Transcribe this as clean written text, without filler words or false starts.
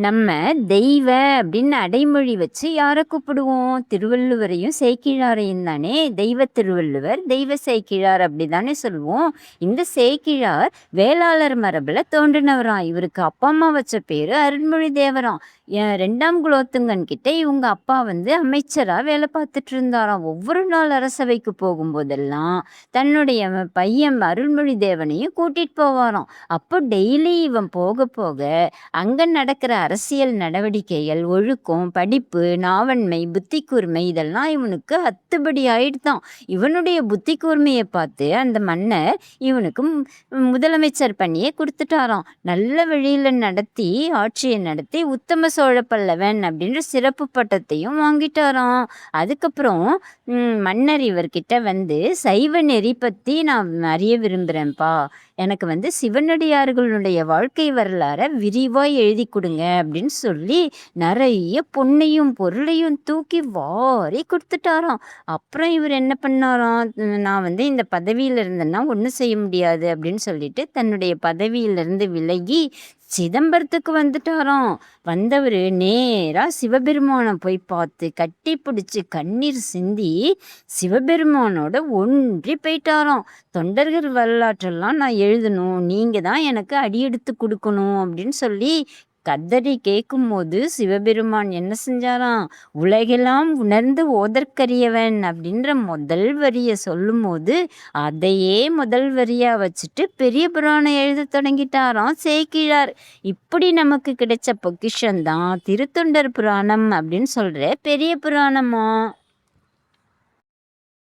நம்ம தெய்வ அப்படின்னு அடைமொழி வச்சு யாரை கூப்பிடுவோம்? திருவள்ளுவரையும் சேக்கிழாரையும் தானே. தெய்வ திருவள்ளுவர், தெய்வ சேக்கிழார் அப்படி தானே சொல்லுவோம். இந்த சேக்கிழார் வேளாளர் மரபில் தோன்றினவராம். இவருக்கு அப்பா அம்மா வச்ச பேர் அருள்மொழி தேவராம். 2ஆம் குலோத்துங்கன் கிட்ட இவங்க அப்பா அமைச்சராக வேலை பார்த்துட்டு இருந்தாராம். ஒவ்வொரு நாள் அரசவைக்கு போகும்போதெல்லாம் தன்னுடைய பையன் அருள்மொழி தேவனையும் கூட்டிட்டு போவாராம். அப்போ டெய்லி இவன் போக போக அங்க நடக்கிற அரசியல் நடவடிக்கைகள், ஒழுக்கம், படிப்பு, நாவன்மை, புத்தி கூர்மை இதெல்லாம் இவனுக்கு அத்துபடி ஆயிடுதான். இவனுடைய புத்தி கூர்மையை பார்த்து அந்த மன்னர் இவனுக்கு முதலமைச்சர் பண்ணியே கொடுத்துட்டாராம். நல்ல வழியில நடத்தி ஆட்சியை நடத்தி உத்தம சோழ பல்லவன் அப்படின்ற சிறப்பு பட்டத்தையும் வாங்கிட்டாராம். அதுக்கப்புறம் மன்னர் இவர்கிட்ட சைவ நெறி பத்தி நான் அறிய விரும்புறேன்ப்பா. எனக்கு சிவனடியார்களுடைய வாழ்க்கை வரலாற விரிவாய் எழுதி கொடுங்க அப்படின்னு சொல்லி நிறைய பொன்னையும் பொருளையும் தூக்கி வாரி கொடுத்துட்டாராம். அப்புறம் இவர் என்ன பண்ணாராம், நான் இந்த பதவியில இருந்தேன்னா ஒன்றும் செய்ய முடியாது அப்படின்னு சொல்லிட்டு தன்னுடைய பதவியிலிருந்து விலகி சிதம்பரத்துக்கு வந்துட்டாராம். வந்தவர் நேரா சிவபெருமானை போய் பார்த்து கட்டி பிடிச்சி கண்ணீர் சிந்தி சிவபெருமானோட ஒன்றி போயிட்டாராம். தொண்டர்கள் வரலாற்றெல்லாம் நான் எழுதணும், நீங்க தான் எனக்கு அடியெடுத்து கொடுக்கணும் அப்படின்னு சொல்லி கதறி கேட்கும்போது சிவபெருமான் என்ன செஞ்சாராம், உலகெல்லாம் உணர்ந்து ஓதற்கரியவன் அப்படின்ற முதல் வரியை சொல்லும்போது அதையே முதல் வரியா வச்சுட்டு பெரிய புராணம் எழுத தொடங்கிட்டாராம் சேக்கிழார். இப்படி நமக்கு கிடைச்ச பொக்கிஷந்தான் திருத்தொண்டர் புராணம் அப்படின்னு சொல்ற பெரிய புராணமா.